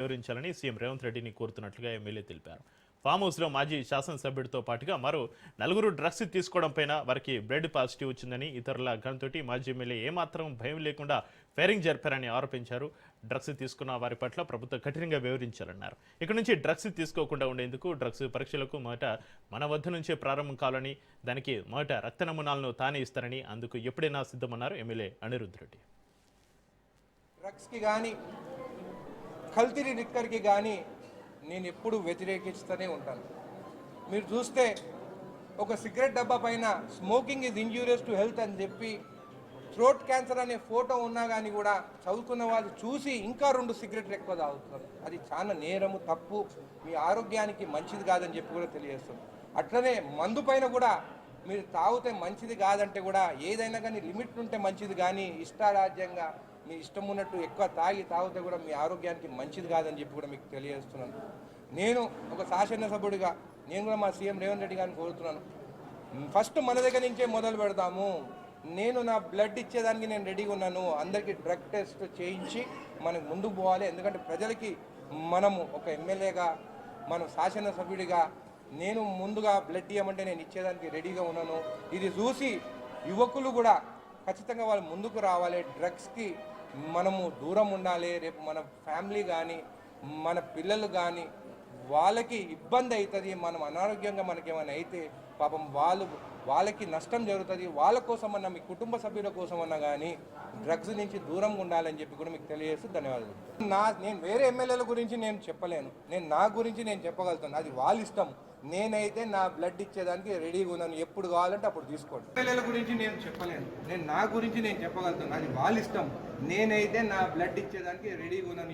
వివరించాలని CM Revanth రెడ్డిని కోరుతున్నట్లుగా MLA తెలిపారు. Form హౌస్లో మాజీ శాసనసభ్యుడితో పాటుగా మరో నలుగురు డ్రగ్స్ తీసుకోవడంపైన వారికి బ్లడ్ పాజిటివ్ వచ్చిందని, ఇతరుల గన్తోటి మాజీ ఎమ్మెల్యే ఏమాత్రం భయం లేకుండా ఫైరింగ్ జరిపారని ఆరోపించారు. డ్రగ్స్ తీసుకున్న వారి పట్ల ప్రభుత్వం కఠినంగా వివరించాలన్నారు. ఇక నుంచి డ్రగ్స్ తీసుకోకుండా ఉండేందుకు డ్రగ్స్ పరీక్షలకు మొదట మన వద్ద నుంచే ప్రారంభం కావాలని, దానికి మొదట రక్త నమూనాలను తానే ఇస్తారని, అందుకు ఎప్పుడైనా సిద్ధమన్నారు ఎమ్మెల్యే అనిరుద్ధ్ రెడ్డి. డ్రగ్స్కి కానీ కల్తీ లిక్కర్కి కానీ నేను ఎప్పుడు వ్యతిరేకిస్తూనే ఉంటాను. మీరు చూస్తే ఒక సిగరెట్ డబ్బా పైన smoking is injurious to health అని చెప్పి థ్రోట్ క్యాన్సర్ అనే ఫోటో ఉన్నా కానీ కూడా చదువుకున్న వాళ్ళు చూసి ఇంకా 2 సిగరెట్లు ఎక్కువ తాగుతున్నారు. అది చాలా నేరము, తప్పు, మీ ఆరోగ్యానికి మంచిది కాదని చెప్పి కూడా తెలియజేస్తుంది. అట్లనే మందు పైన కూడా మీరు తాగితే మంచిది కాదంటే కూడా ఏదైనా కానీ లిమిట్ ఉంటే మంచిది, కానీ ఇష్టారాజ్యంగా మీ ఇష్టం ఉన్నట్టు ఎక్కువ తాగితే కూడా మీ ఆరోగ్యానికి మంచిది కాదని చెప్పి కూడా మీకు తెలియజేస్తున్నాను. నేను ఒక శాసనసభ్యుడిగా నేను కూడా మా సీఎం రేవంత్ రెడ్డి గారిని కోరుతున్నాను, ఫస్ట్ మన దగ్గర నుంచే మొదలు పెడతాము. నేను నా బ్లడ్ ఇచ్చేదానికి నేను రెడీగా ఉన్నాను. అందరికీ డ్రగ్ టెస్ట్ చేయించి మనకు ముందుకు పోవాలి. ఎందుకంటే ప్రజలకి మనము ఒక ఎమ్మెల్యేగా, మనం శాసనసభ్యుడిగా నేను ముందుగా బ్లడ్ ఇవ్వమంటే నేను ఇచ్చేదానికి రెడీగా ఉన్నాను. ఇది చూసి యువకులు కూడా ఖచ్చితంగా వాళ్ళు ముందుకు రావాలి. డ్రగ్స్కి మనము దూరం ఉండాలి. రేపు మన ఫ్యామిలీ కానీ మన పిల్లలు కానీ వాళ్ళకి ఇబ్బంది అవుతుంది. మనం అనారోగ్యంగా మనకేమైనా అయితే పాపం వాళ్ళకి నష్టం జరుగుతుంది. వాళ్ళ కోసమన్నా, మీ కుటుంబ సభ్యుల కోసమన్నా కానీ డ్రగ్స్ నుంచి దూరంగా ఉండాలని చెప్పి కూడా మీకు తెలియజేస్తూ ధన్యవాదాలు. నేను వేరే ఎమ్మెల్యేల గురించి నేను చెప్పలేను. నేను నా గురించి నేను చెప్పగలుగుతాను. అది వాళ్ళ ఇష్టం. నేనైతే నా బ్లడ్ ఇచ్చేదానికి రెడీగా ఉన్నాను. ఎప్పుడు కావాలంటే అప్పుడు తీసుకోండి. ఎమ్మెల్యేల గురించి నేను చెప్పలేను. నేను నా గురించి నేను చెప్పగలుగుతాను. అది వాళ్ళ ఇష్టం. నేనైతే నా బ్లడ్ ఇచ్చేదానికి రెడీగా ఉన్నాను.